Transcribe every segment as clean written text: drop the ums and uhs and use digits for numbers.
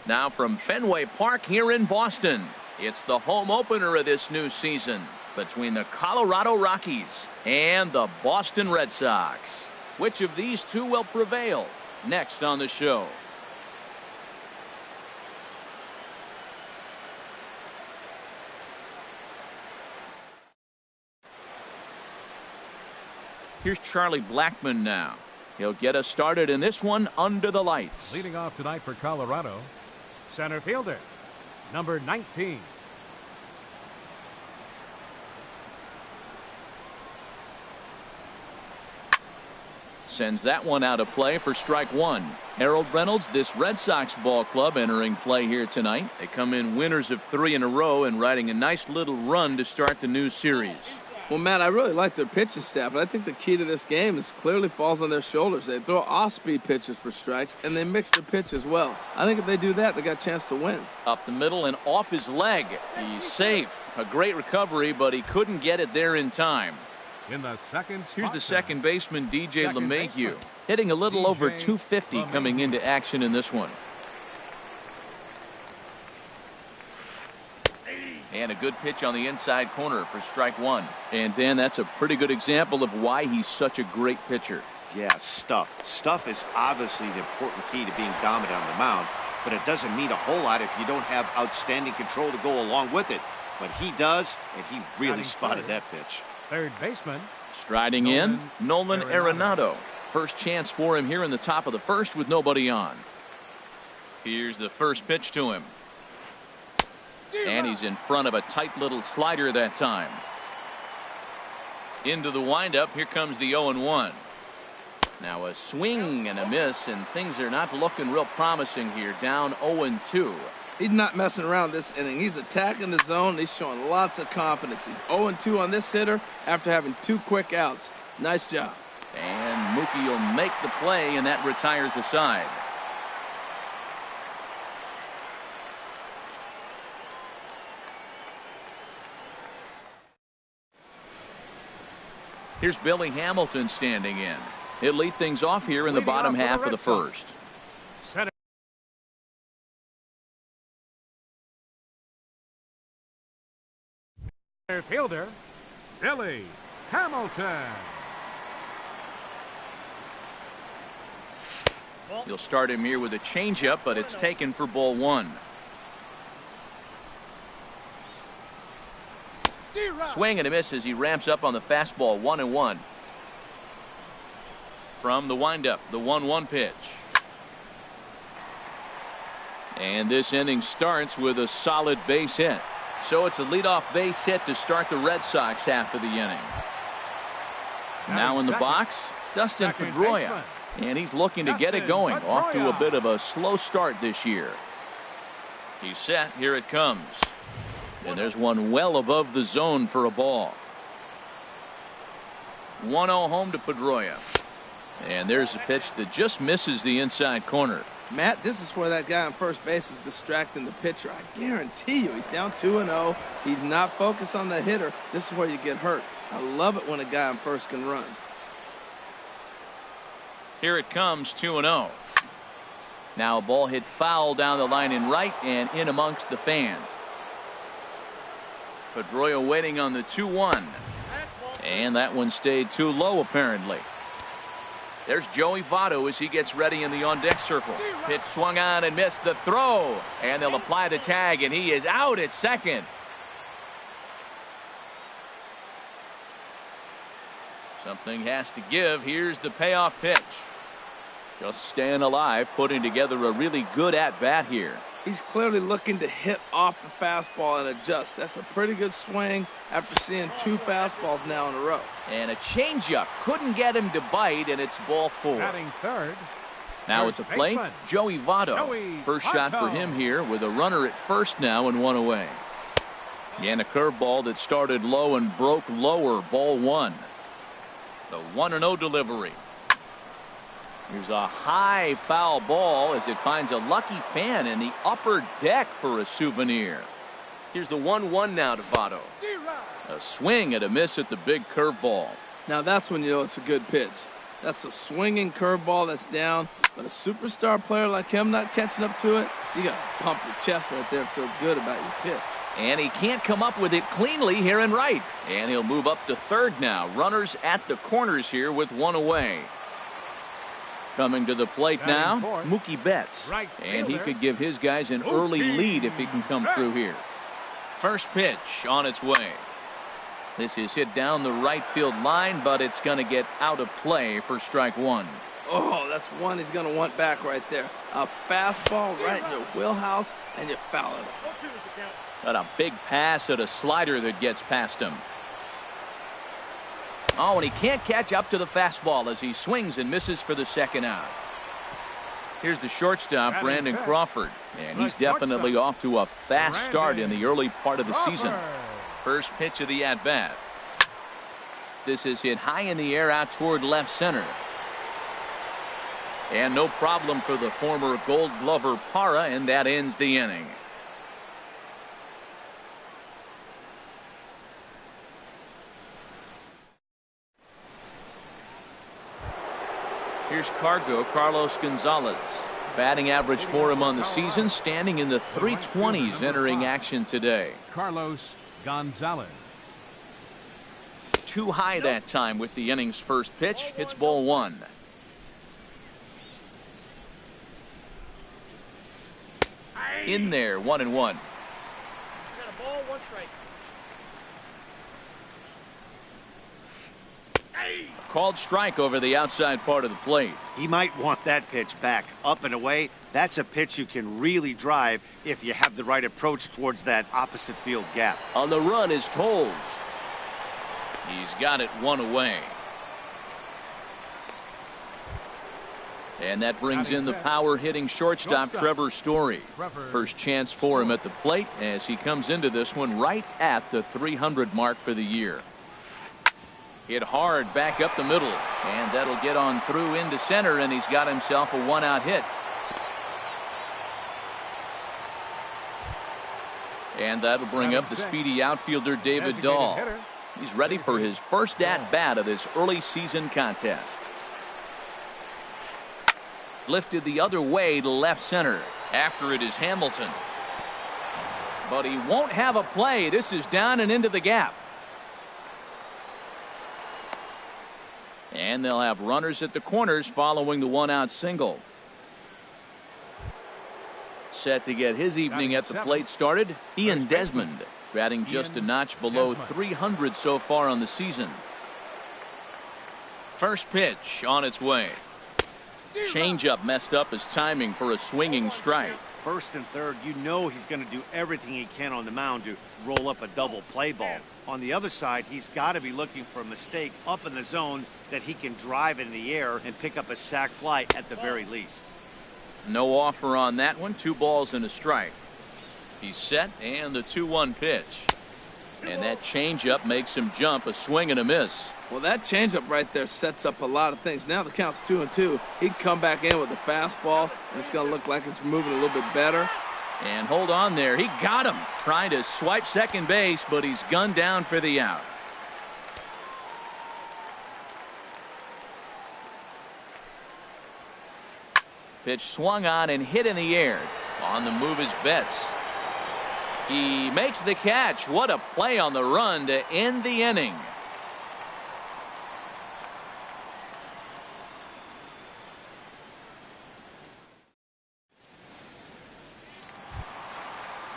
Now from Fenway Park here in Boston, it's the home opener of this new season between the Colorado Rockies and the Boston Red Sox. Which of these two will prevail? Next on the show. Here's Charlie Blackmon now. He'll get us started in this one under the lights. Leading off tonight for Colorado, center fielder, number 19. Sends that one out of play for strike one. Harold Reynolds, this Red Sox ball club entering play here tonight. They come in winners of 3 in a row and riding a nice little run to start the new series. Well, Matt, I really like their pitching staff, but I think the key to this game is clearly falls on their shoulders. They throw off-speed pitches for strikes, and they mix their pitch as well. I think if they do that, they got a chance to win. Up the middle and off his leg. He's safe. A great recovery, but he couldn't get it there in time. In the second spot, here's the second baseman, DJ LeMahieu, hitting a little over 250 coming into action in this one. And a good pitch on the inside corner for strike one. And Dan, that's a pretty good example of why he's such a great pitcher. Yeah, stuff. Stuff is obviously the important key to being dominant on the mound, but it doesn't mean a whole lot if you don't have outstanding control to go along with it. But he does, and he really spotted that pitch. Third baseman. Striding in, Nolan Arenado. First chance for him here in the top of the first with nobody on. Here's the first pitch to him. And he's in front of a tight little slider that time. Into the windup. Here comes the 0-1. Now a swing and a miss, and things are not looking real promising here. Down 0-2. He's not messing around this inning. He's attacking the zone. He's showing lots of confidence. He's 0-2 on this hitter after having 2 quick outs. Nice job. And Mookie will make the play, and that retires the side. Here's Billy Hamilton standing in. He'll lead things off here in the bottom half of the first. Center fielder, Billy Hamilton. You'll start him here with a changeup, but it's taken for ball one. Swing and a miss as he ramps up on the fastball. 1-1. From the windup, the 1-1 pitch. And this inning starts with a solid base hit. So it's a leadoff base hit to start the Red Sox half of the inning. Now in the box, Dustin Pedroia. And he's looking to get it going. Off to a bit of a slow start this year. He's set. Here it comes. And there's one well above the zone for a ball. 1-0 home to Pedroia. And there's a pitch that just misses the inside corner. Matt, this is where that guy on first base is distracting the pitcher. I guarantee you he's down 2-0. He's not focused on the hitter. This is where you get hurt. I love it when a guy on first can run. Here it comes, 2-0. Now a ball hit foul down the line in right and in amongst the fans. Pedroia waiting on the 2-1. And that one stayed too low apparently. There's Joey Votto as he gets ready in the on-deck circle. Pitch swung on and missed the throw. And they'll apply the tag, and he is out at second. Something has to give. Here's the payoff pitch. Just staying alive, putting together a really good at-bat here. He's clearly looking to hit off the fastball and adjust. That's a pretty good swing after seeing 2 fastballs now in a row. And a changeup couldn't get him to bite, and it's ball 4. Batting third. Now at the plate, Joey Votto. First shot for him here with a runner at first now and 1 away. And a curveball that started low and broke lower, ball 1. The 1-0 delivery. Here's a high foul ball as it finds a lucky fan in the upper deck for a souvenir. Here's the 1-1 now to Votto. A swing and a miss at the big curveball. Now that's when you know it's a good pitch. That's a swinging curveball that's down. But a superstar player like him not catching up to it, you got to pump your chest right there and feel good about your pitch. And he can't come up with it cleanly here in right. And he'll move up to third now. Runners at the corners here with one away. Coming to the plate now, Mookie Betts. And he could give his guys an early lead if he can come through here. First pitch on its way. This is hit down the right field line, but it's going to get out of play for strike one. Oh, that's one he's going to want back right there. A fastball right in your wheelhouse, and you foul it. Got a big pass at a slider that gets past him. Oh, and he can't catch up to the fastball as he swings and misses for the second out. Here's the shortstop, Brandon Crawford. And he's definitely off to a fast start in the early part of the season. First pitch of the at-bat. This is hit high in the air out toward left center. And no problem for the former Gold Glover Parra, and that ends the inning. Here's Carlos Gonzalez. Batting average for him on the season, standing in the 320s entering action today. Carlos Gonzalez. Too high that time with the inning's first pitch. It's ball one. In there, 1-1. Got a ball, one strike. Called strike over the outside part of the plate. He might want that pitch back, up and away. That's a pitch you can really drive if you have the right approach towards that opposite field gap. On the run is Tolles. He's got it one away. And that brings in the power-hitting shortstop, Trevor Story. First chance for him at the plate as he comes into this one right at the 300 mark for the year. Hit hard back up the middle, and that'll get on through into center, and he's got himself a one-out hit. And that'll bring up the speedy outfielder David Dahl. He's ready for his first at-bat of this early season contest. Lifted the other way to left center. After it is Hamilton. But he won't have a play. This is down and into the gap. And they'll have runners at the corners following the one-out single. Set to get his evening at the plate started, Ian Desmond, batting just a notch below 300 so far on the season. First pitch on its way. Changeup messed up his timing for a swinging strike. First and third, you know he's going to do everything he can on the mound to roll up a double play ball. On the other side, he's got to be looking for a mistake up in the zone that he can drive in the air and pick up a sac fly at the very least. No offer on that one. 2 balls and a strike. He's set, and the 2-1 pitch. And that changeup makes him jump, a swing and a miss. Well, that changeup right there sets up a lot of things. Now the count's 2-2. He can come back in with a fastball, and it's going to look like it's moving a little bit better. And hold on there. He got him. Trying to swipe second base, but he's gunned down for the out. Pitch swung on and hit in the air. On the move is Betts. He makes the catch. What a play on the run to end the inning.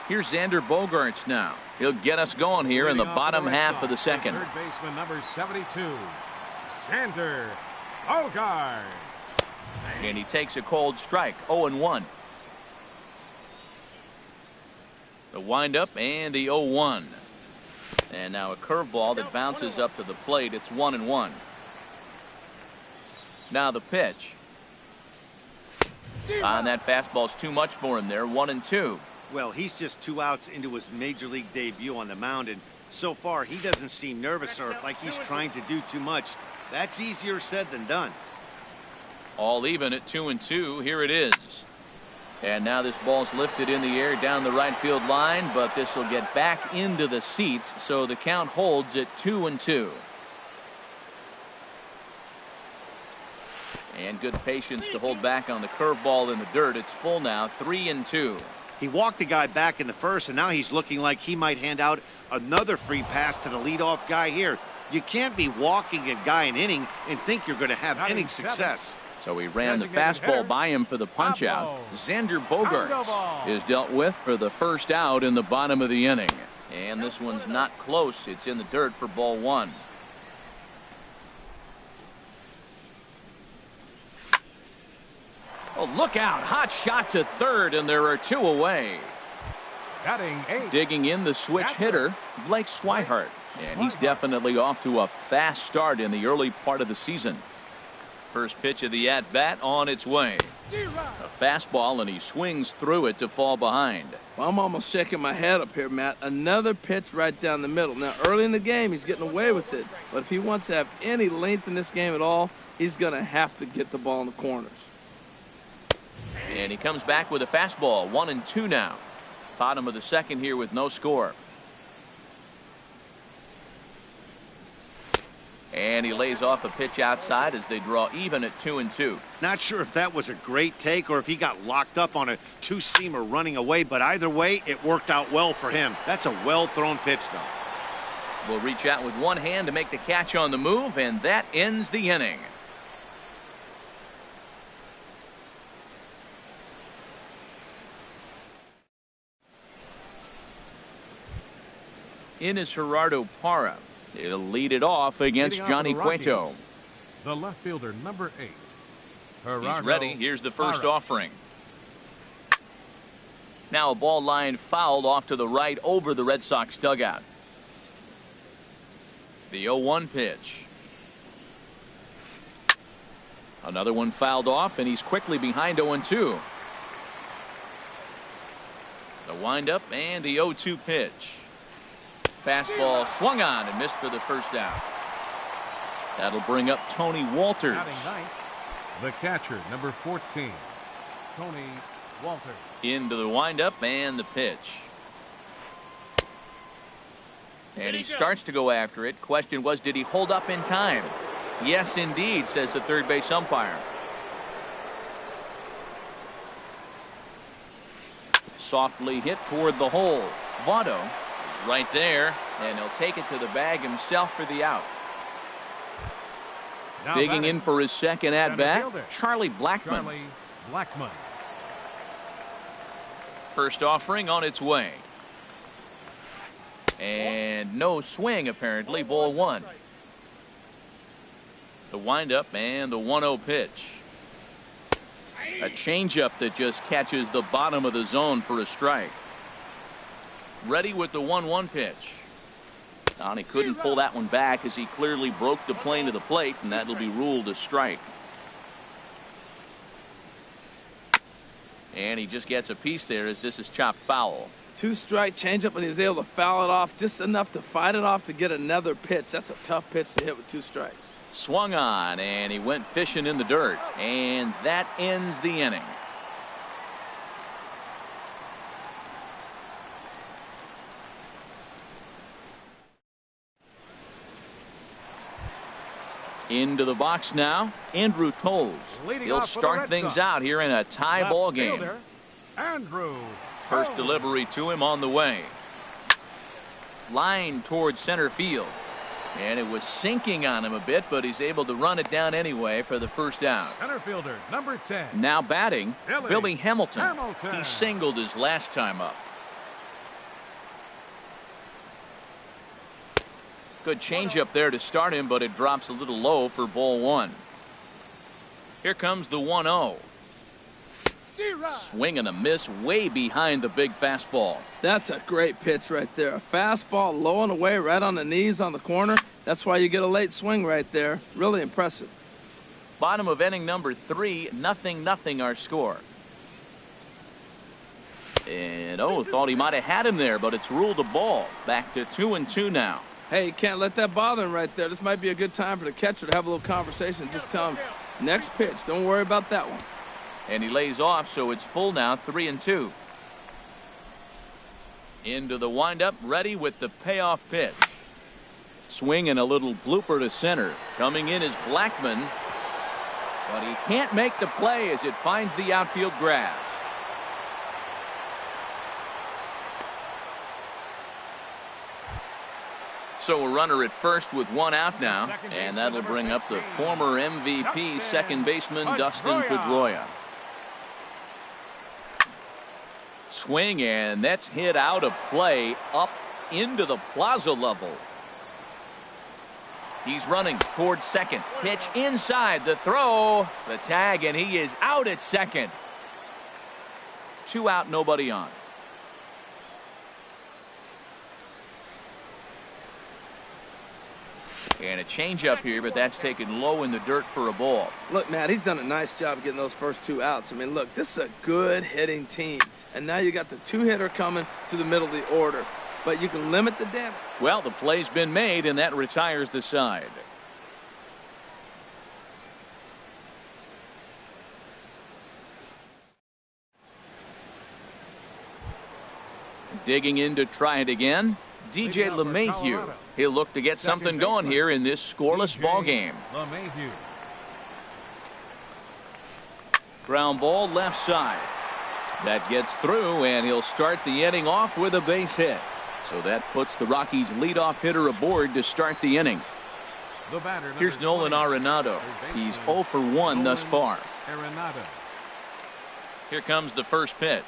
Here's Xander Bogaerts now. He'll get us going here in the bottom half of the second. Third baseman number 72, Xander Bogaerts. And he takes a cold strike, 0-1. The windup and the 0-1. And now a curveball that bounces up to the plate. It's 1-1. Now the pitch. And that fastball's too much for him there. 1-2. Well, he's just 2 outs into his major league debut on the mound, and so far he doesn't seem nervous or like he's trying to do too much. That's easier said than done. All even at 2-2. Here it is. And now this ball's lifted in the air down the right field line, but this will get back into the seats, so the count holds at 2-2. And good patience to hold back on the curveball in the dirt. It's full now, 3-2. He walked the guy back in the first, and now he's looking like he might hand out another free pass to the leadoff guy here. You can't be walking a guy an inning and think you're going to have any success. So he ran the fastball by him for the punch out. Xander Bogaerts is dealt with for the first out in the bottom of the inning. And this one's not close. It's in the dirt for ball one. Oh, look out. Hot shot to third, and there are two away. Digging in the switch hitter, Blake Swihart. And he's definitely off to a fast start in the early part of the season. First pitch of the at-bat on its way. A fastball, and he swings through it to fall behind. Well, I'm almost shaking my head up here, Matt. Another pitch right down the middle. Now, early in the game, he's getting away with it. But if he wants to have any length in this game at all, he's going to have to get the ball in the corners. And he comes back with a fastball. 1-2 now. Bottom of the second here with no score. And he lays off a pitch outside as they draw even at 2-2. Not sure if that was a great take or if he got locked up on a two-seamer running away, but either way, it worked out well for him. That's a well-thrown pitch, though. Will reach out with one hand to make the catch on the move, and that ends the inning. In is Gerardo Parra. He'll lead it off against Johnny Cueto. The left fielder, number 8. Gerardo He's ready. Here's the first Parra. offering. Now a ball line fouled off to the right over the Red Sox dugout. The 0-1 pitch. Another one fouled off, and he's quickly behind 0-2. The windup and the 0-2 pitch. Fastball swung on and missed for the first out. That'll bring up Tony Walters. Ninth, the catcher, number 14, Tony Walters. Into the windup and the pitch. And he starts to go after it. Question was, did he hold up in time? Yes, indeed, says the third base umpire. Softly hit toward the hole. Votto is right there, and he'll take it to the bag himself for the out. Now Digging batting, in for his second at-bat, fielder, Charlie Blackmon. Charlie Blackmon. First offering on its way. And no swing, apparently. Ball one. The windup and the 1-0 pitch. A changeup that just catches the bottom of the zone for a strike. Ready with the 1-1 pitch. And he couldn't pull that one back as he clearly broke the plane to the plate, and that'll be ruled a strike. And he just gets a piece there as this is chopped foul. 2-strike changeup, and he was able to foul it off just enough to fight it off to get another pitch. That's a tough pitch to hit with 2 strikes. Swung on, and he went fishing in the dirt, and that ends the inning. Into the box now, Andrew Toles. He'll start things out here in a tie ball game. Andrew First Toles. delivery to him on the way. Line towards center field. And it was sinking on him a bit, but he's able to run it down anyway for the first out. Center fielder, number 10. Now batting, Billy Hamilton. Hamilton. He singled his last time up. Good changeup there to start him, but it drops a little low for ball one. Here comes the 1-0. Swing and a miss way behind the big fastball. That's a great pitch right there. A fastball low and away right on the knees on the corner. That's why you get a late swing right there. Really impressive. Bottom of inning number 3, 0-0 our score. And thought he might have had him there, but it's ruled a ball. Back to 2-2 now. Hey, you can't let that bother him right there. This might be a good time for the catcher to have a little conversation. Just tell him, next pitch, don't worry about that one. And he lays off, so it's full now, 3-2. Into the windup, ready with the payoff pitch. Swing and a little blooper to center. Coming in is Blackmon. But he can't make the play as it finds the outfield grass. So a runner at first with one out now, and that'll bring up the former MVP second baseman Dustin Pedroia. Swing, and that's hit out of play up into the plaza level. He's running towards second. Pitch inside, the throw, the tag, and he is out at second. 2 out, nobody on. And a changeup here, but that's taken low in the dirt for a ball. Look, Matt, he's done a nice job getting those first 2 outs. I mean, look, this is a good hitting team. And now you got the 2-hitter coming to the middle of the order. But you can limit the damage. Well, the play's been made, and that retires the side. Digging in to try it again, DJ LeMahieu. He'll look to get something going here in this scoreless ball game. Ground ball left side. That gets through, and he'll start the inning off with a base hit. So that puts the Rockies' leadoff hitter aboard to start the inning. Here's Nolan Arenado. He's 0 for 1 thus far. Here comes the first pitch.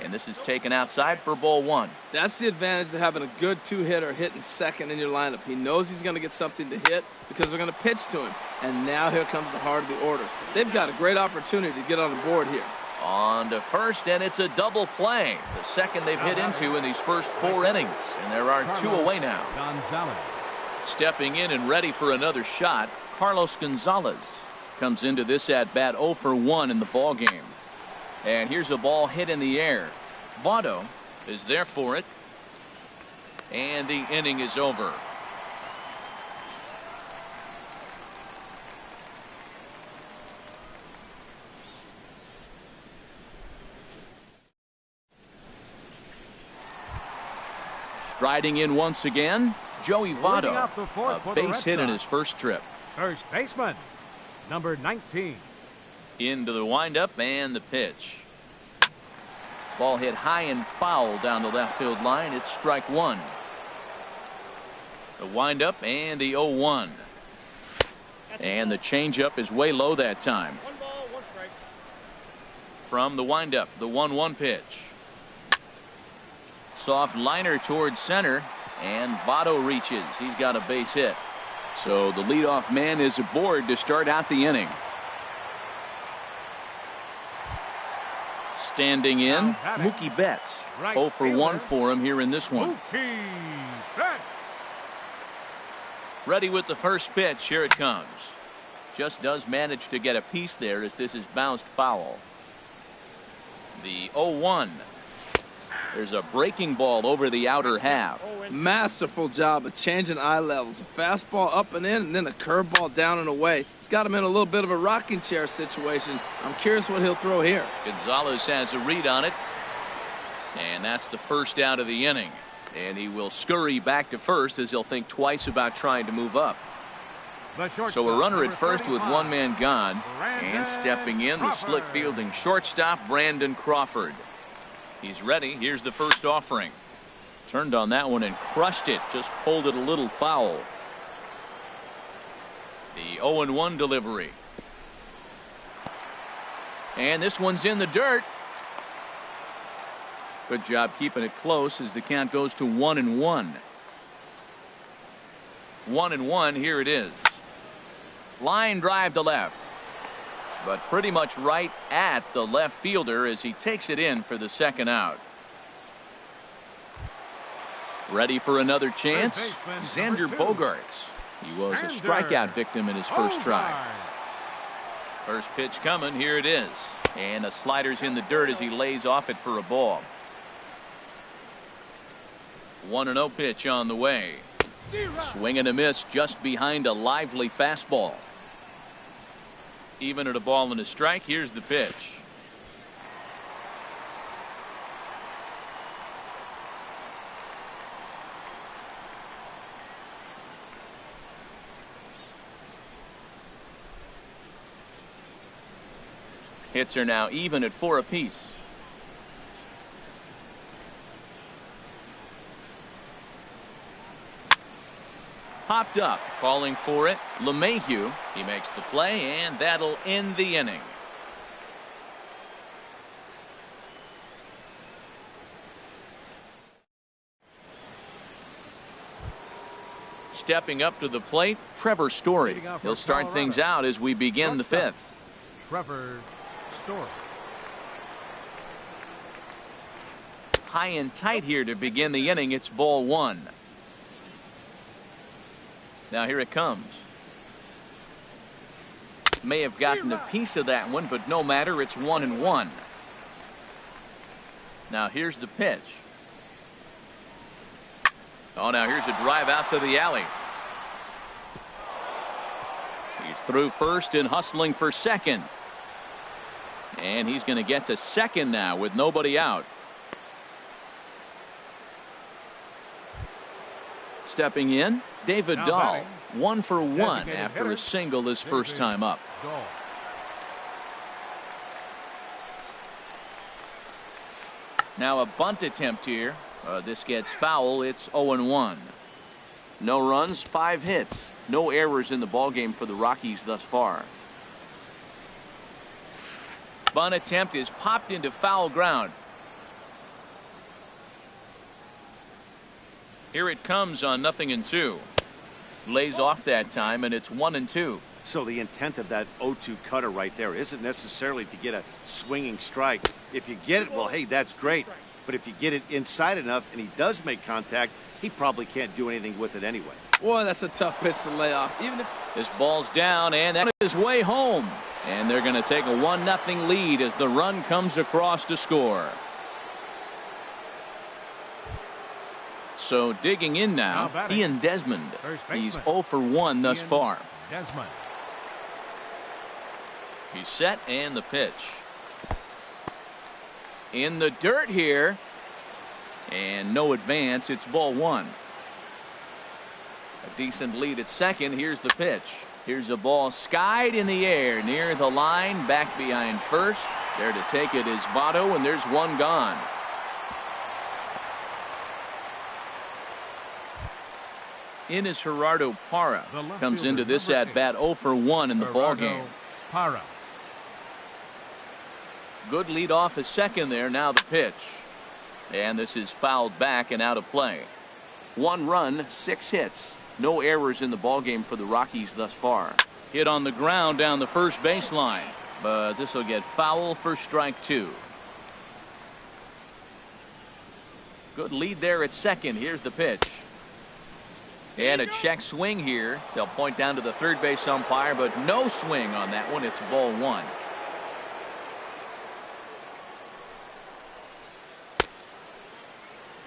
And this is taken outside for ball 1. That's the advantage of having a good 2-hitter hitting second in your lineup. He knows he's going to get something to hit because they're going to pitch to him. And now here comes the heart of the order. They've got a great opportunity to get on the board here. On to first, and it's a double play. The second they've hit into in these first 4 innings. And there are 2 away now. Stepping in and ready for another shot, Carlos Gonzalez comes into this at-bat 0 for 1 in the ball game. And here's a ball hit in the air. Votto is there for it. And the inning is over. Striding in once again, Joey Votto, a base hit in his first trip. First baseman, number 19. Into the windup and the pitch. Ball hit high and foul down the left field line. It's strike 1. The windup and the 0-1. And the changeup is way low that time. 1 ball, 1 strike. From the windup, the 1-1 pitch. Soft liner towards center, and Votto reaches. He's got a base hit. So the leadoff man is aboard to start out the inning. Standing in, Mookie Betts. 0 for 1 for him here in this one. Ready with the first pitch. Here it comes. Just does manage to get a piece there as this is bounced foul. The 0-1. There's a breaking ball over the outer half. Masterful job of changing eye levels. A fastball up and in, and then a curveball down and away. It's got him in a little bit of a rocking chair situation. I'm curious what he'll throw here. Gonzalez has a read on it. And that's the first out of the inning. And he will scurry back to first as he'll think twice about trying to move up. So a runner at first with 1 man gone. And stepping in, the slick fielding shortstop, Brandon Crawford. He's ready. Here's the first offering. Turned on that one and crushed it. Just pulled it a little foul. The 0-1 delivery. And this one's in the dirt. Good job keeping it close as the count goes to 1-1. 1-1. Here it is. Line drive to left. But pretty much right at the left fielder as he takes it in for the second out. Ready for another chance? Xander Bogaerts. He was a strikeout victim in his first try. First pitch coming. Here it is. And the slider's in the dirt as he lays off it for a ball. 1-0 pitch on the way. Swing and a miss just behind a lively fastball. Even at a ball and a strike. Here's the pitch. Hits are now even at 4 apiece. Popped up, calling for it. LeMahieu, he makes the play, and that'll end the inning. Stepping up to the plate, Trevor Story. He'll start things out as we begin the 5th. Trevor Story. High and tight here to begin the inning. It's ball 1. Now here it comes. May have gotten a piece of that one, but no matter. It's 1-1. Now here's the pitch. Oh, now here's a drive out to the alley. He's through first and hustling for second. And he's going to get to second now with nobody out. Stepping in, David Dahl. 1 for 1 after a single his first time up. Now a bunt attempt here. This gets foul. It's 0-1. No runs, 5 hits. No errors in the ballgame for the Rockies thus far. Bunt attempt is popped into foul ground. Here it comes on 0-2. Lays off that time, and it's 1-2. So the intent of that 0-2 cutter right there isn't necessarily to get a swinging strike. If you get it, well, hey, that's great. But if you get it inside enough and he does make contact, he probably can't do anything with it anyway. Boy, that's a tough pitch to lay off. Even if this ball's down, and that is way home. And they're going to take a 1-0 lead as the run comes across to score. So digging in now, Ian Desmond. He's 0 for 1 thus far. Desmond. He's set, and the pitch. In the dirt here. And no advance. It's ball 1. A decent lead at second. Here's the pitch. Here's a ball skied in the air near the line. Back behind first. There to take it is Votto, and there's one gone. In is Gerardo Parra. Comes into this at bat 0 for 1 in the ballgame. Parra. Good lead off at second there. Now the pitch. And this is fouled back and out of play. 1 run, 6 hits. No errors in the ballgame for the Rockies thus far. Hit on the ground down the first baseline. But this will get foul for strike 2. Good lead there at second. Here's the pitch. And a check swing here. They'll point down to the third base umpire, but no swing on that one. It's ball 1.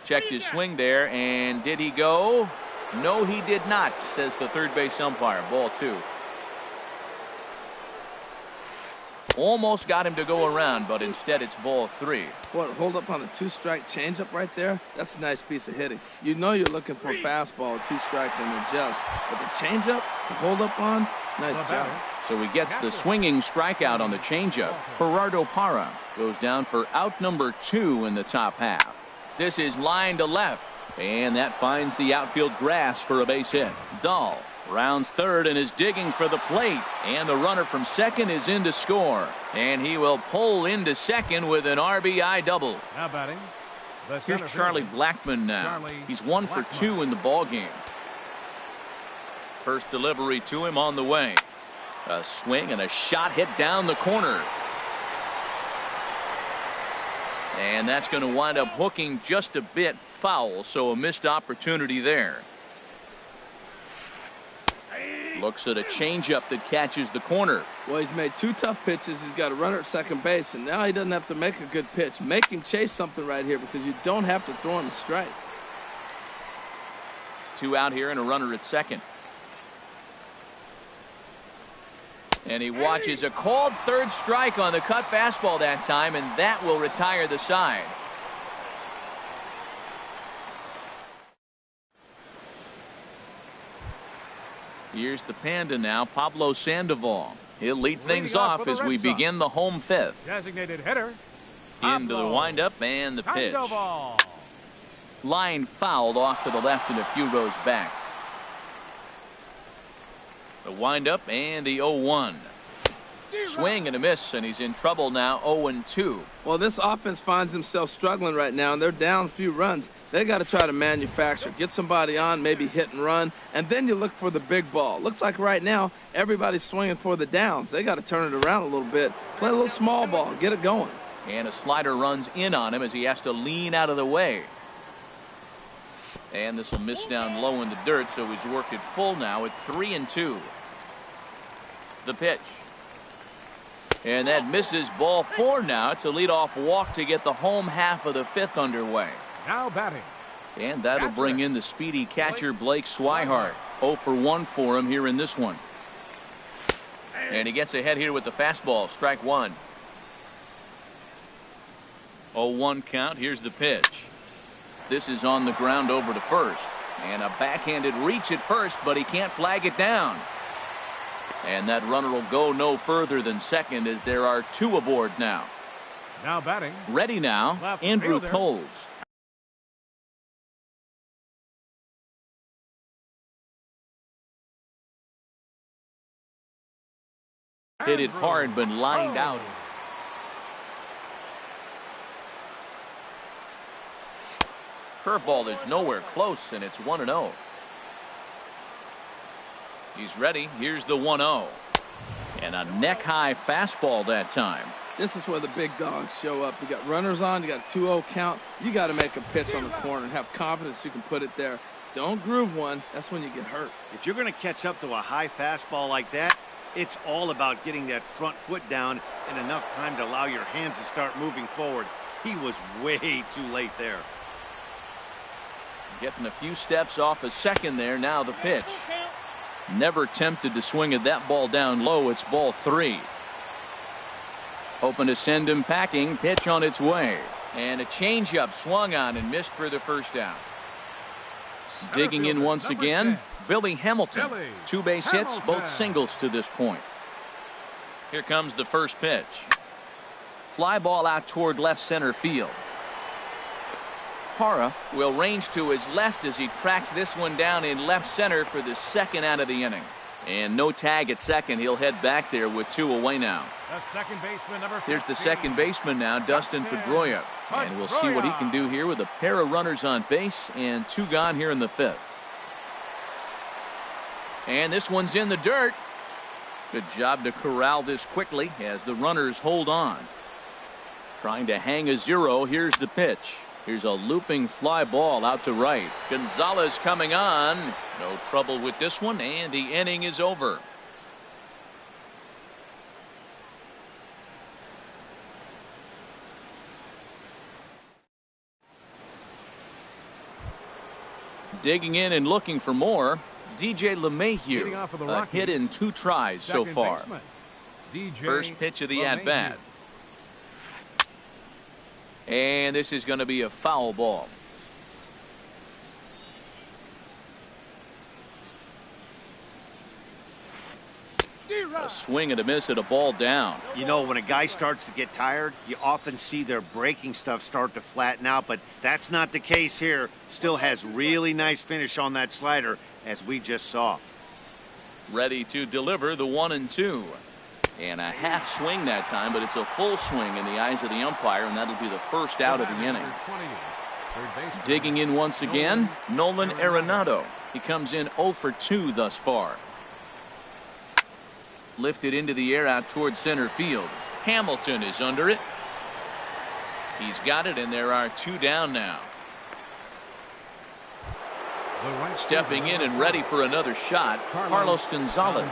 Checked his swing there, and did he go? No, he did not, says the third base umpire. Ball 2. Almost got him to go around, but instead it's ball 3. What, hold up on a 2-strike changeup right there? That's a nice piece of hitting. You know you're looking for a fastball, 2 strikes and adjust. But the changeup to hold up on, nice job. So he gets the swinging strikeout on the changeup. Gerardo Parra goes down for out number 2 in the top half. This is line to left, and that finds the outfield grass for a base hit. Dahl rounds third and is digging for the plate, and the runner from second is in to score, and he will pull into second with an RBI double. Now batting. Here's Charlie Blackmon now. He's 1 for 2 in the ball game. First delivery to him on the way. A swing and a shot hit down the corner. And that's going to wind up hooking just a bit foul, so a missed opportunity there. Looks at a changeup that catches the corner. Well, he's made 2 tough pitches. He's got a runner at second base, and now he doesn't have to make a good pitch. Make him chase something right here because you don't have to throw him a strike. 2 out here and a runner at second. And he watches a called third strike on the cut fastball that time, and that will retire the side. Here's the Panda now, Pablo Sandoval. He'll lead things off as we begin the home fifth. Designated hitter. Into the windup and the pitch. Ball. Line fouled off to the left and a few rows back. The windup and the 0-1. Swing and a miss, and he's in trouble now, 0-2. Well, this offense finds themselves struggling right now, and they're down a few runs. They got to try to manufacture, get somebody on, maybe hit and run, and then you look for the big ball. Looks like right now everybody's swinging for the downs. They got to turn it around a little bit, play a little small ball, get it going. And a slider runs in on him as he has to lean out of the way. And this will miss down low in the dirt, so he's worked it full now at 3-2. The pitch. And that misses, ball 4 now. It's a leadoff walk to get the home half of the fifth underway. Now batting. And that'll bring in the speedy catcher Blake Swihart. 0 for 1 for him here in this one. And he gets ahead here with the fastball. Strike one. 0-1 count. Here's the pitch. This is on the ground over to first. And a backhanded reach at first, but he can't flag it down. And that runner will go no further than second as there are 2 aboard now. Now batting. Ready now, Left Andrew fielder. Coles. Hit it hard but lined out. Curveball is nowhere close, and it's 1-0. He's ready. Here's the 1-0. And a neck-high fastball that time. This is where the big dogs show up. You got runners on, you got a 2-0 count. You got to make a pitch on the corner and have confidence you can put it there. Don't groove one. That's when you get hurt. If you're going to catch up to a high fastball like that, it's all about getting that front foot down and enough time to allow your hands to start moving forward. He was way too late there. Getting a few steps off a second there. Now the pitch. Never tempted to swing at that ball down low. It's ball 3. Hoping to send him packing. Pitch on its way. And a changeup swung on and missed for the first out. Digging in once again, Billy Hamilton. 2 base hits, both singles to this point. Here comes the first pitch. Fly ball out toward left center field. Parra will range to his left as he tracks this one down in left center for the second out of the inning. And no tag at second. He'll head back there with 2 away now. The second baseman, number 15. Here's the second baseman now, Dustin Pedroia. And we'll see what he can do here with a pair of runners on base and 2 gone here in the fifth. And this one's in the dirt. Good job to corral this quickly as the runners hold on. Trying to hang a 0. Here's the pitch. Here's a looping fly ball out to right. Gonzalez coming on. No trouble with this one, and the inning is over. Digging in and looking for more, DJ LeMahieu. A hit in 2 tries so far. First pitch of the at-bat. And this is going to be a foul ball. A swing and a miss at a ball down. You know, when a guy starts to get tired, you often see their breaking stuff start to flatten out, but that's not the case here. Still has really nice finish on that slider, as we just saw. Ready to deliver the 1-2. And a half swing that time, but it's a full swing in the eyes of the umpire, and that'll be the first out of the inning. Digging in once again, Nolan Arenado. He comes in 0 for 2 thus far. Lifted into the air out towards center field. Hamilton is under it. He's got it, and there are 2 down now. Stepping in and ready for another shot, Carlos Gonzalez.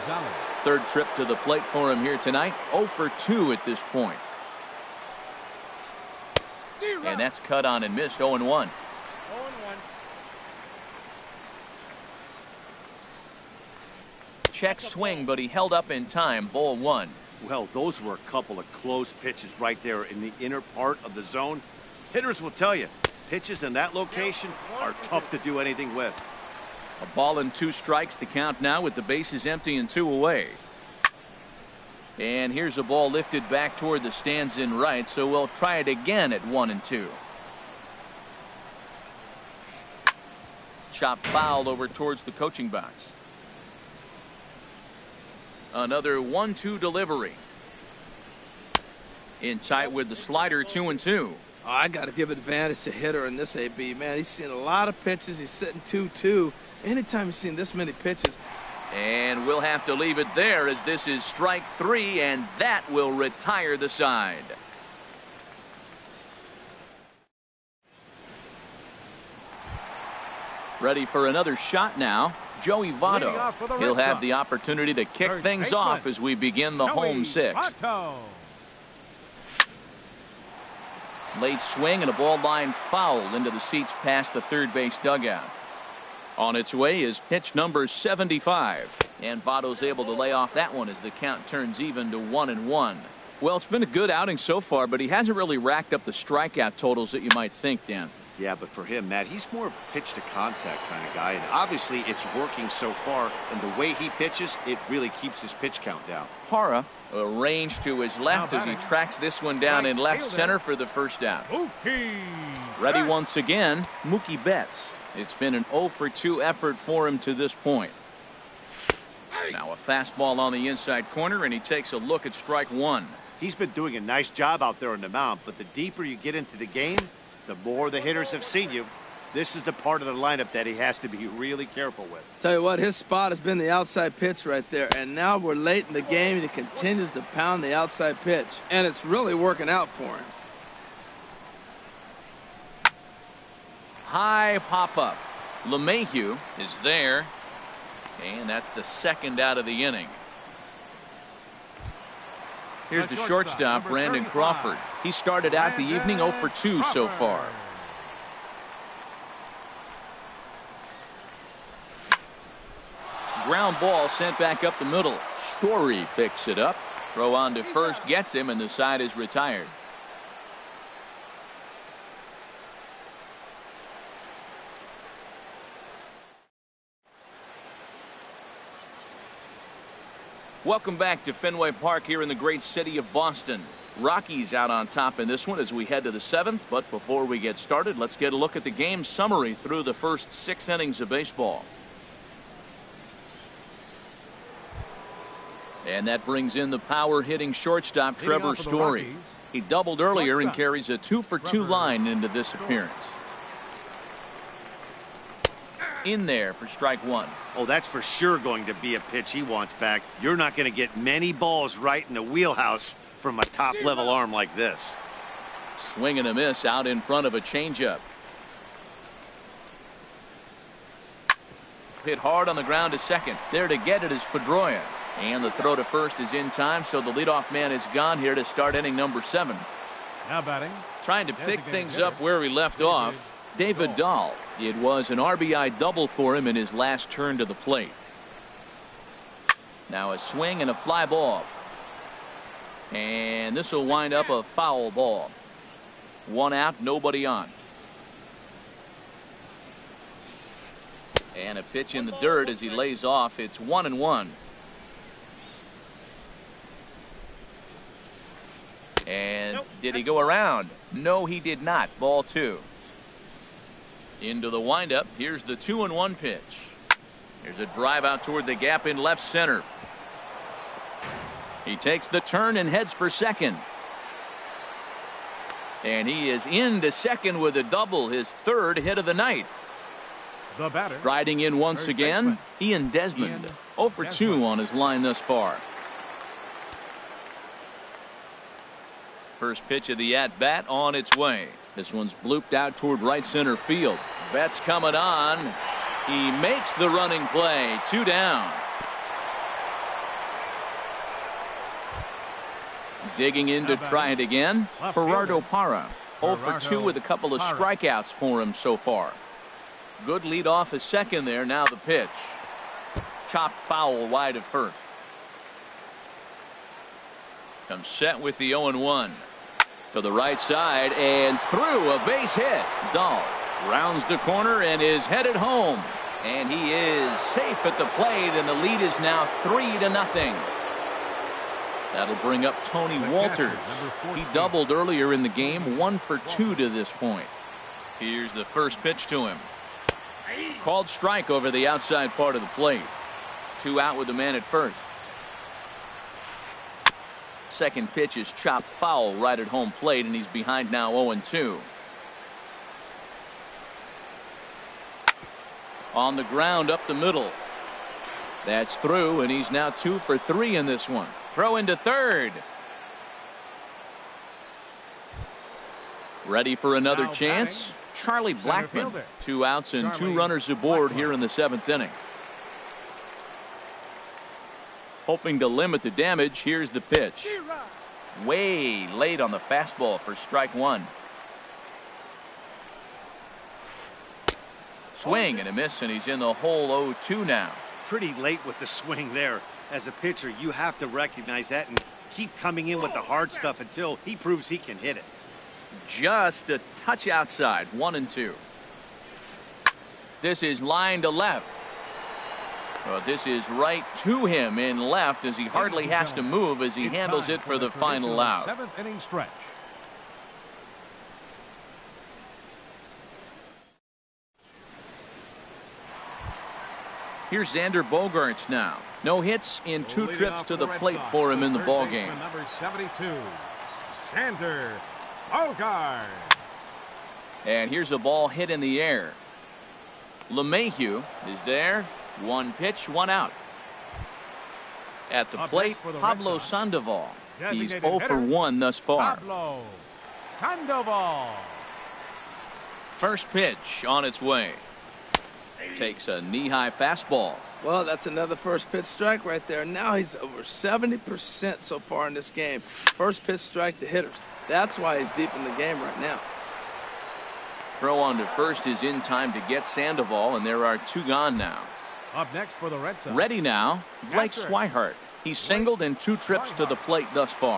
Third trip to the plate for him here tonight. 0 for 2 at this point. And that's cut on and missed. 0-1. 0-1. Check swing, but he held up in time. Ball 1. Well, those were a couple of close pitches right there in the inner part of the zone. Hitters will tell you, pitches in that location are tough to do anything with. A ball and 2 strikes. The count now with the bases empty and 2 away. And here's a ball lifted back toward the stands in right, so we'll try it again at 1-2. Chop foul over towards the coaching box. Another 1-2 delivery. In tight with the slider, 2-2. Oh, I got to give advantage to hitter in this AB, man. He's seen a lot of pitches. He's sitting 2-2. Anytime you've seen this many pitches. And we'll have to leave it there as this is strike 3, and that will retire the side. Ready for another shot now. Joey Votto. He'll have the opportunity to kick things off as we begin the home sixth. Late swing and a ball line foul into the seats past the third base dugout. On its way is pitch number 75. And Votto's able to lay off that one as the count turns even to 1-1. Well, it's been a good outing so far, but he hasn't really racked up the strikeout totals that you might think, Dan. Yeah, but for him, Matt, he's more of a pitch to contact kind of guy, and obviously it's working so far, and the way he pitches, it really keeps his pitch count down. Parra arranged to his left as he tracks this one down in left center for the first out. Ready once again, Mookie Betts. It's been an 0-for-2 effort for him to this point. Now a fastball on the inside corner, and he takes a look at strike 1. He's been doing a nice job out there on the mound, but the deeper you get into the game, the more the hitters have seen you. This is the part of the lineup that he has to be really careful with. Tell you what, his spot has been the outside pitch right there, and now we're late in the game, and he continues to pound the outside pitch, and it's really working out for him. High pop-up. LeMahieu is there, and that's the second out of the inning. Here's the shortstop, Brandon Crawford. He started out the evening 0-for-2 so far. Ground ball sent back up the middle. Story picks it up. Throw on to first gets him, and the side is retired. Welcome back to Fenway Park here in the great city of Boston. Rockies out on top in this one as we head to the 7th. But before we get started, let's get a look at the game summary through the first 6 innings of baseball. And that brings in the power hitting shortstop Trevor Story. He doubled earlier and carries a 2-for-2 line into this appearance. In there for strike 1. Oh, that's for sure going to be a pitch he wants back. You're not going to get many balls right in the wheelhouse from a top-level arm like this. Swing and a miss out in front of a changeup. Hit hard on the ground to second. There to get it is Pedroia. And the throw to first is in time, so the leadoff man is gone here to start inning number 7. Now batting. Trying to pick things up where he left off. David Dahl. It was an RBI double for him in his last turn to the plate. Now a swing and a fly ball. And this will wind up a foul ball. 1 out, nobody on. And a pitch in the dirt as he lays off. It's 1-1. And did he go around? No, he did not. Ball 2. Into the windup. Here's the 2-1 pitch. Here's a drive out toward the gap in left center. He takes the turn and heads for second. And he is into second with a double, his 3rd hit of the night. The batter. Striding in once again, Ian Desmond. 0-for-2 on his line thus far. First pitch of the at-bat on its way. This one's blooped out toward right center field. Betts coming on. He makes the running play. 2 down. Digging in to try it again. Gerardo Parra. 0-for-2 with a couple of strikeouts for him so far. Good lead off at second there. Now the pitch. Chopped foul wide of first. Comes set with the 0-1. To the right side and through a base hit. Dahl rounds the corner and is headed home. And he is safe at the plate, and the lead is now 3-0. That'll bring up Tony Walters. He doubled earlier in the game, 1 for 2 to this point. Here's the first pitch to him. Called strike over the outside part of the plate. 2 out with the man at first. Second pitch is chopped foul right at home plate, and he's behind now 0-2. On the ground up the middle. That's through, and he's now 2 for 3 in this one. Throw into third. Ready for another chance. Charlie Blackmon. 2 outs and 2 runners aboard here in the 7th inning. Hoping to limit the damage. Here's the pitch. Way late on the fastball for strike 1. Swing and a miss, and he's in the hole 0-2 now. Pretty late with the swing there. As a pitcher, you have to recognize that and keep coming in with the hard stuff until he proves he can hit it. Just a touch outside. 1-2. This is line to left. Well, this is right to him in left, as he hardly has to move as he handles it for the final out. 7th inning stretch. Here's Xander Bogaerts now. No hits in 2 trips to the plate for him in the ball game. Number 72, Xander Bogaerts. And here's a ball hit in the air. LeMahieu is there. 1 pitch, 1 out. At the plate, Pablo Sandoval. He's 0 for 1 thus far. Pablo Sandoval. First pitch on its way. Takes a knee-high fastball. Well, that's another first pitch strike right there. Now he's over 70% so far in this game. First pitch strike to hitters. That's why he's deep in the game right now. Throw on to first is in time to get Sandoval, and there are 2 gone now. Up next for the Red Sox. Ready now, Blake Swihart. He's singled in 2 trips to the plate thus far.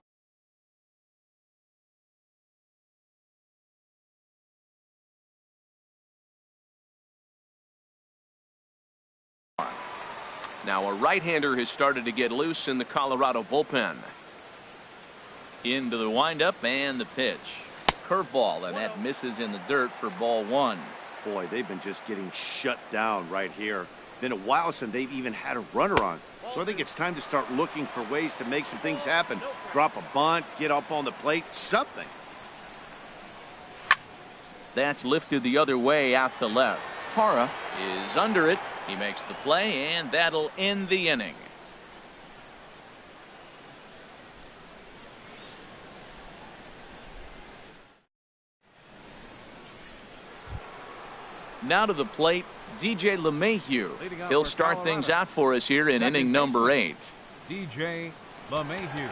Now a right-hander has started to get loose in the Colorado bullpen. Into the windup and the pitch. Curveball, and that misses in the dirt for ball 1. Boy, they've been just getting shut down right here. Been a while since they've even had a runner on. So I think it's time to start looking for ways to make some things happen. Drop a bunt, get up on the plate, something. That's lifted the other way out to left. Parra is under it. He makes the play, and that'll end the inning. Now to the plate, DJ LeMahieu. He'll start things out for us here in inning number 8. DJ LeMahieu.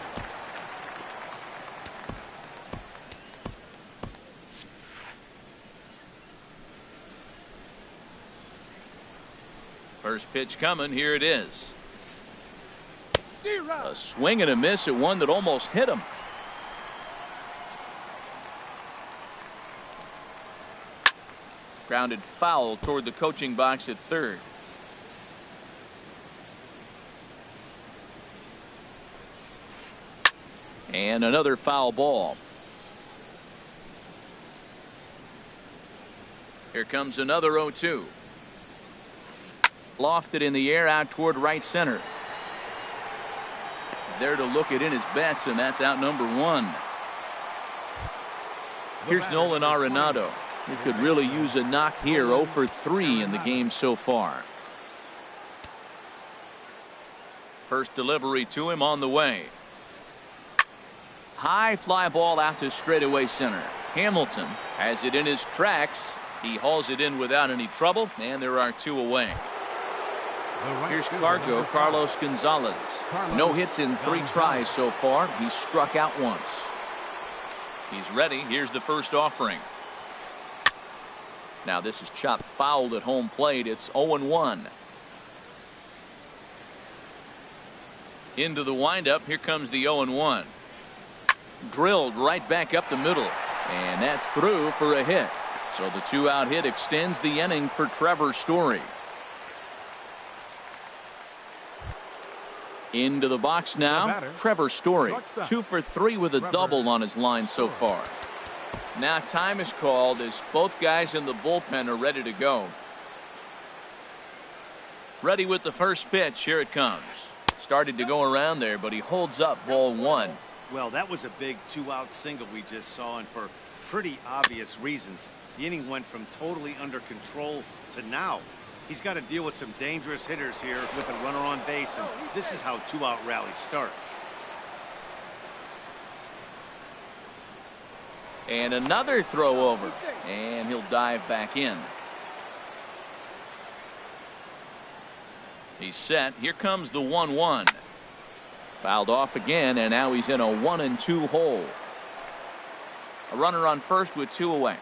First pitch coming. Here it is. A swing and a miss at one that almost hit him. Grounded foul toward the coaching box at third. And another foul ball. Here comes another 0-2. Lofted in the air out toward right center. There to look it in his bets, and that's out number 1. Here's Nolan Arenado. He could really use a knock here. 0 for 3 in the game so far. First delivery to him on the way. High fly ball out to straightaway center. Hamilton has it in his tracks. He hauls it in without any trouble, and there are 2 away. Here's Carlos Gonzalez. No hits in 3 tries so far. He's struck out once. He's ready. Here's the first offering. Now this is chopped foul at home plate. It's 0-1. Into the windup. Here comes the 0-1. Drilled right back up the middle. And that's through for a hit. So the 2-out hit extends the inning for Trevor Story. Into the box now, Trevor Story. 2 for 3 with a double on his line so far. Now time is called as both guys in the bullpen are ready to go. Ready with the first pitch. Here it comes. Started to go around there, but he holds up ball 1. Well, that was a big 2-out single we just saw, and for pretty obvious reasons. The inning went from totally under control to now. He's got to deal with some dangerous hitters here with a runner on base, and this is how 2-out rallies start. And another throw over, and he'll dive back in. He's set. Here comes the 1-1. Fouled off again, and now he's in a 1-2 hole. A runner on first with 2 away.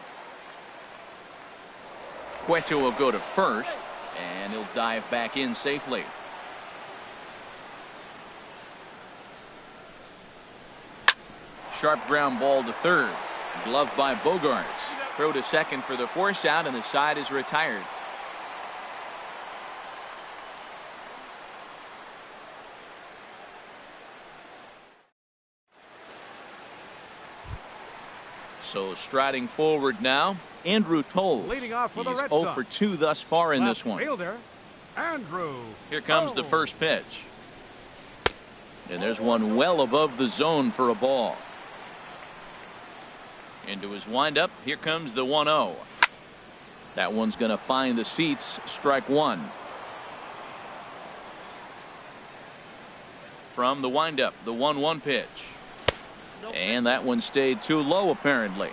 Cueto will go to first, and he'll dive back in safely. Sharp ground ball to third. Gloved by Bogarts. Throw to second for the force out, and the side is retired. So striding forward now, Andrew Toles. Leading off for the He's Red 0 Sox. for 2 thus far in this one. Fielder, Andrew. Here comes the first pitch. And there's one well above the zone for a ball. Into his windup. Here comes the 1-0. That one's going to find the seats. Strike 1. From the windup, the 1-1 pitch. And that one stayed too low, apparently.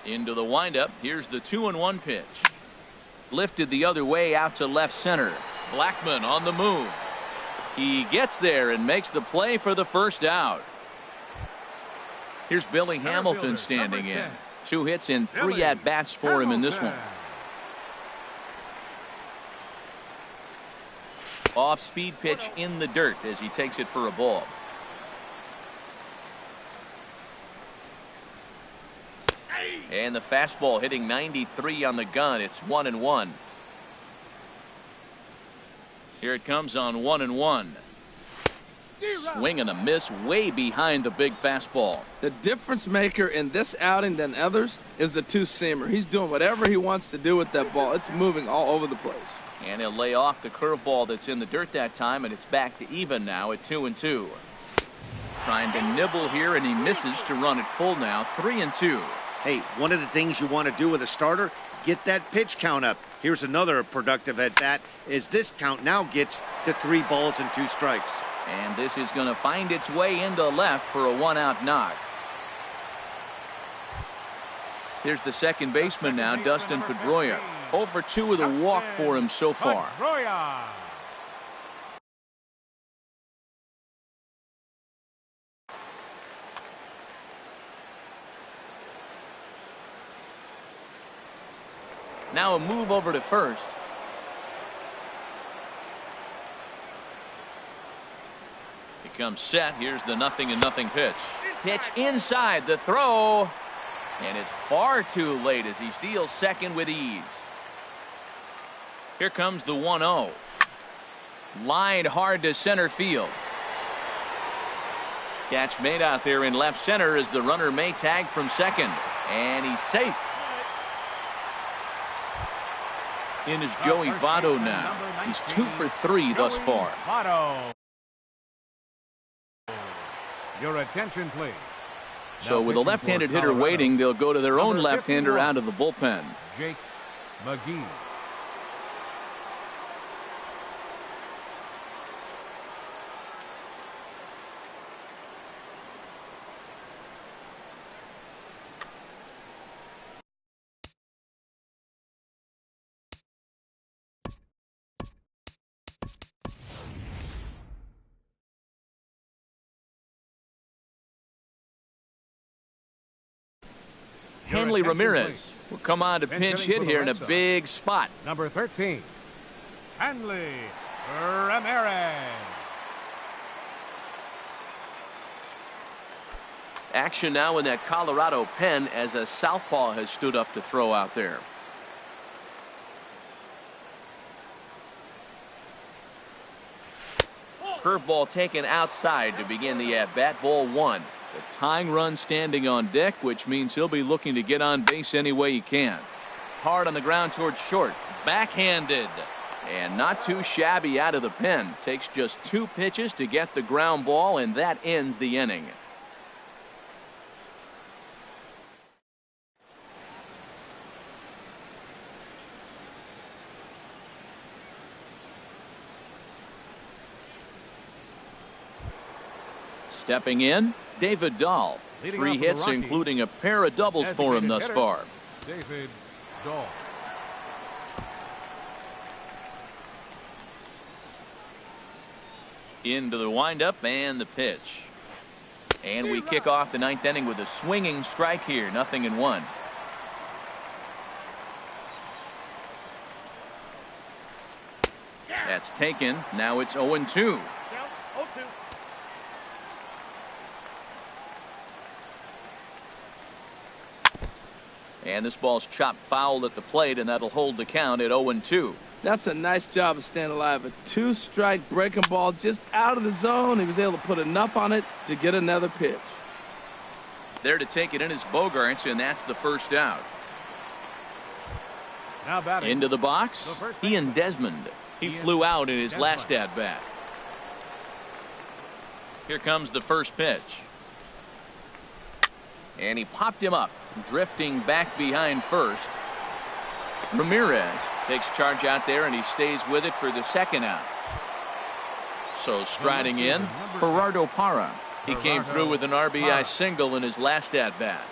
Into the windup. Here's the 2-1 pitch. Lifted the other way out to left center. Blackmon on the move. He gets there and makes the play for the first out. Here's Billy Hamilton standing in. 2 hits and 3 at-bats for him in this one. Off-speed pitch in the dirt as he takes it for a ball. And the fastball hitting 93 on the gun. It's 1-1. Here it comes on 1-1. Swing and a miss way behind the big fastball. The difference maker in this outing than others is the 2-seamer. He's doing whatever he wants to do with that ball. It's moving all over the place. And he'll lay off the curveball that's in the dirt that time, and it's back to even now at 2-2. Trying to nibble here, and he misses to run it full now. 3-2. Hey, one of the things you want to do with a starter, get that pitch count up. Here's another productive at bat as this count now gets to 3 balls and 2 strikes. And this is going to find its way into left for a 1-out knock. Here's the second baseman now, Dustin Pedroia. 0 for 2 with a walk for him so far. Now a move over to first. He comes set. Here's the 0-0 pitch. Pitch inside the throw. And it's far too late as he steals second with ease. Here comes the 1-0. Lined hard to center field. Catch made out there in left center as the runner may tag from second. And he's safe. In is Joey Votto now. He's 2 for 3 thus far. Votto. Your attention, please. So with a left-handed hitter waiting, they'll go to their own left-hander out of the bullpen. Jake McGee. Hanley Ramirez will come on to pinch hit here in a big spot. Number 13, Hanley Ramirez. Action now in that Colorado pen as a southpaw has stood up to throw out there. Curveball taken outside to begin the at-bat. Ball one. The tying run standing on deck, which means he'll be looking to get on base any way he can. Hard on the ground towards short. Backhanded. And not too shabby out of the pen. Takes just 2 pitches to get the ground ball, and that ends the inning. Stepping in, David Dahl. 3 hits, including a pair of doubles for him thus far. David Dahl. Into the windup and the pitch. And we kick off the 9th inning with a swinging strike here. 0-1. That's taken. Now it's 0-2. And this ball's chopped foul at the plate, and that'll hold the count at 0-2. That's a nice job of staying alive. A 2-strike breaking ball just out of the zone. He was able to put enough on it to get another pitch. There to take it in is Bogaerts, and that's the first out. Now batting. Into the box, Ian Desmond. He flew out in his last at-bat. Here comes the first pitch. And he popped him up, drifting back behind first. Ramirez takes charge out there, and he stays with it for the second out. So striding in, Gerardo Parra. He came through with an RBI single in his last at-bat.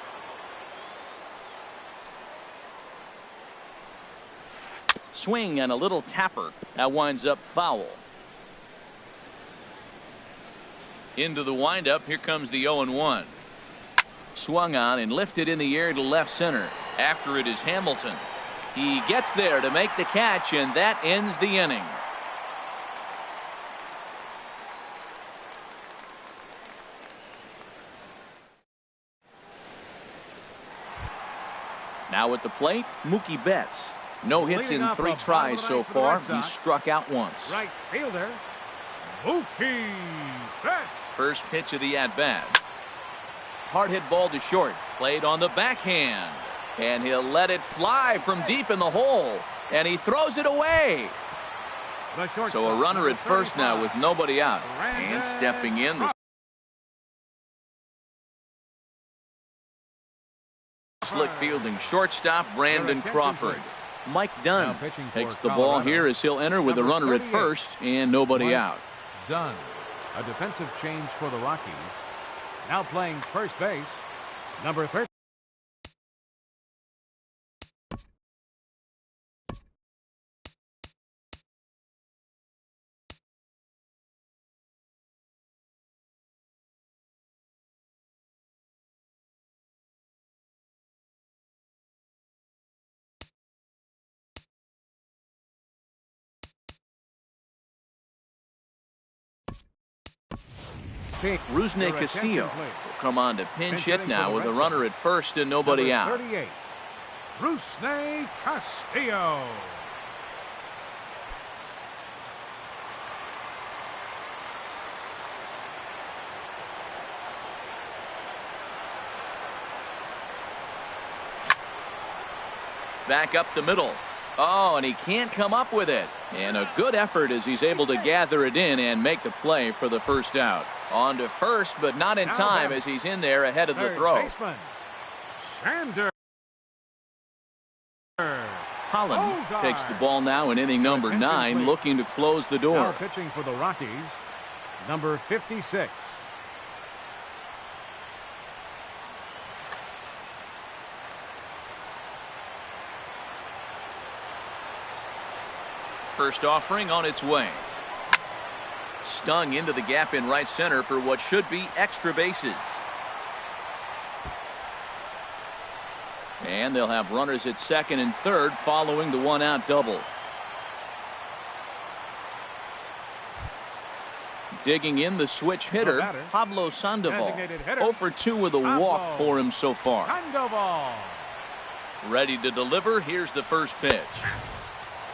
Swing and a little tapper. That winds up foul. Into the windup. Here comes the 0-1. Swung on and lifted in the air to left center. After it is Hamilton. He gets there to make the catch, and that ends the inning. Now at the plate, Mookie Betts. No hits in 3 tries so far. He struck out once. Right fielder, Mookie Betts. First pitch of the at-bat. Hard hit ball to short. Played on the backhand. And he'll let it fly from deep in the hole. And he throws it away. So a runner at first now with nobody out. And stepping in, the slick fielding shortstop Brandon Crawford. Mike Dunn takes the ball here as he'll enter with a runner at first and nobody out. Dunn, a defensive change for the Rockies. Now playing first base, number 13. Rusney Castillo will come on to pinch hit now with a runner at first and nobody out. 38, Rusney Castillo. Back up the middle. Oh, and he can't come up with it. And a good effort as he's able to gather it in and make the play for the first out. On to first, but not in time as he's in there ahead of the throw. Holland takes the ball now in inning number 9, looking to close the door. Now pitching for the Rockies, number 56. First offering on its way. Stung into the gap in right center for what should be extra bases. And they'll have runners at second and third following the 1-out double. Digging in the switch hitter, Pablo Sandoval. 0 for 2 with a walk for him so far. Sandoval. Ready to deliver. Here's the first pitch.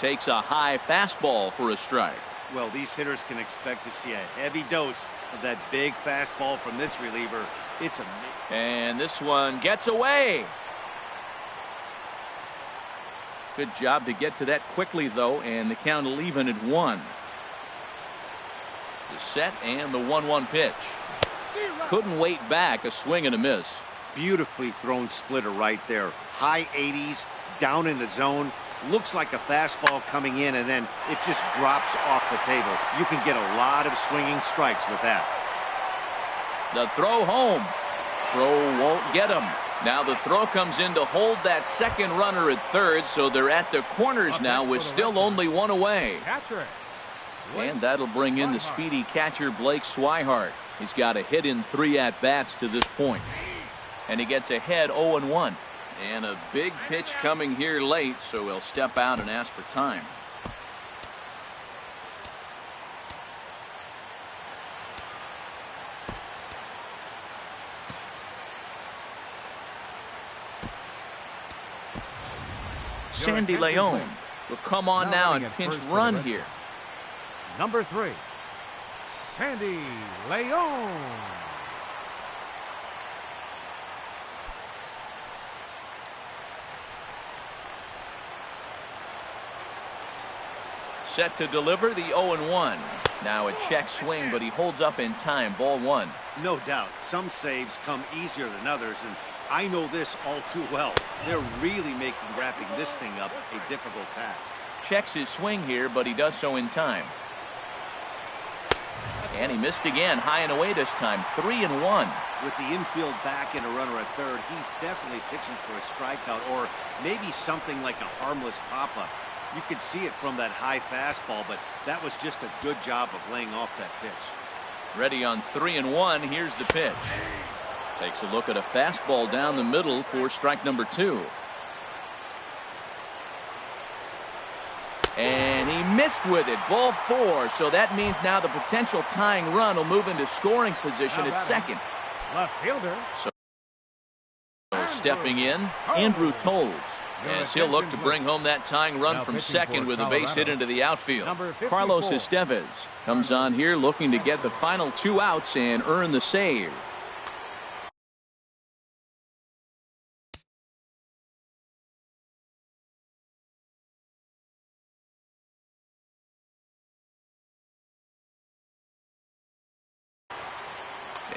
Takes a high fastball for a strike. Well, these hitters can expect to see a heavy dose of that big fastball from this reliever. It's amazing. And this one gets away. Good job to get to that quickly, though, and the count will even at 1. The set and the 1-1 pitch. Couldn't wait back. A swing and a miss. Beautifully thrown splitter right there. High 80s, down in the zone. Looks like a fastball coming in, and then it just drops off the table. You can get a lot of swinging strikes with that. The throw home. Throw won't get him. Now the throw comes in to hold that second runner at third, so they're at the corners now with still only 1 away. And that'll bring in the speedy catcher Blake Swihart. He's got a hit in 3 at-bats to this point. And he gets ahead 0-1. And a big pitch coming here late, so he'll step out and ask for time. Sandy Leon will come on now and pinch run here. Number 3, Sandy Leon. Set to deliver the 0-1. Now a check swing, but he holds up in time. Ball 1. No doubt. Some saves come easier than others, and I know this all too well. They're really making wrapping this thing up a difficult task. Checks his swing here, but he does so in time. And he missed again, high and away this time. 3-1. With the infield back and a runner at third, he's definitely pitching for a strikeout or maybe something like a harmless pop-up. You could see it from that high fastball, but that was just a good job of laying off that pitch. Ready on 3-1. Here's the pitch. Takes a look at a fastball down the middle for strike number 2. And he missed with it. Ball 4. So that means now the potential tying run will move into scoring position at second. Left fielder. So stepping in, Andrew Tolles. As he'll look to bring home that tying run from second with a base hit into the outfield. Carlos Estevez comes on here looking to get the final 2 outs and earn the save.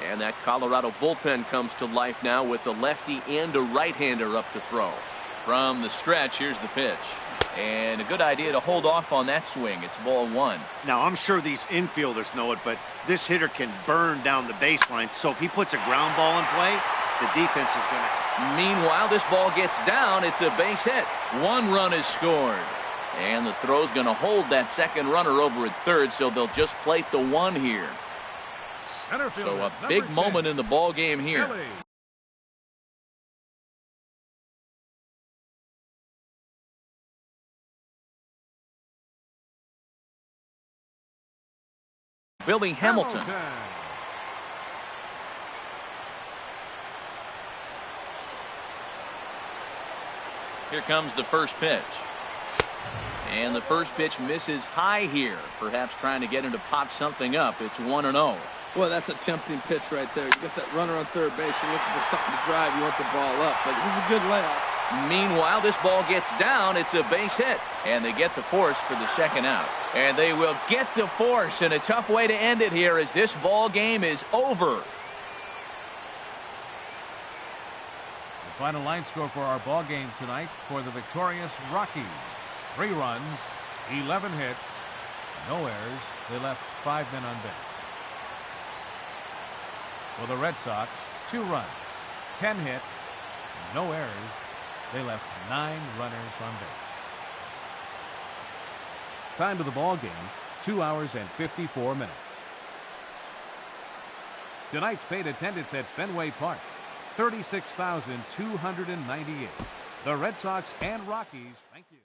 And that Colorado bullpen comes to life now with the lefty and a right-hander up to throw. From the stretch, here's the pitch. And a good idea to hold off on that swing. It's ball 1. Now, I'm sure these infielders know it, but this hitter can burn down the baseline. So if he puts a ground ball in play, the defense is going to... Meanwhile, this ball gets down. It's a base hit. 1 run is scored. And the throw's going to hold that second runner over at third, so they'll just plate the 1 here. So a big moment in the ball game here. Billy Hamilton. Here comes the first pitch. And the first pitch misses high here. Perhaps trying to get him to pop something up. It's 1-0. Well, that's a tempting pitch right there. You get that runner on third base. You're looking for something to drive. You want the ball up. But this is a good layoff. Meanwhile, this ball gets down. It's a base hit. And they get the force for the second out. And they will get the force in a tough way to end it here as this ball game is over. The final line score for our ball game tonight for the victorious Rockies. 3 runs, 11 hits, no errors. They left 5 men on base. For the Red Sox, 2 runs, 10 hits, no errors. They left 9 runners on base. Time of the ball game, 2 hours and 54 minutes. Tonight's paid attendance at Fenway Park, 36,298. The Red Sox and Rockies, thank you.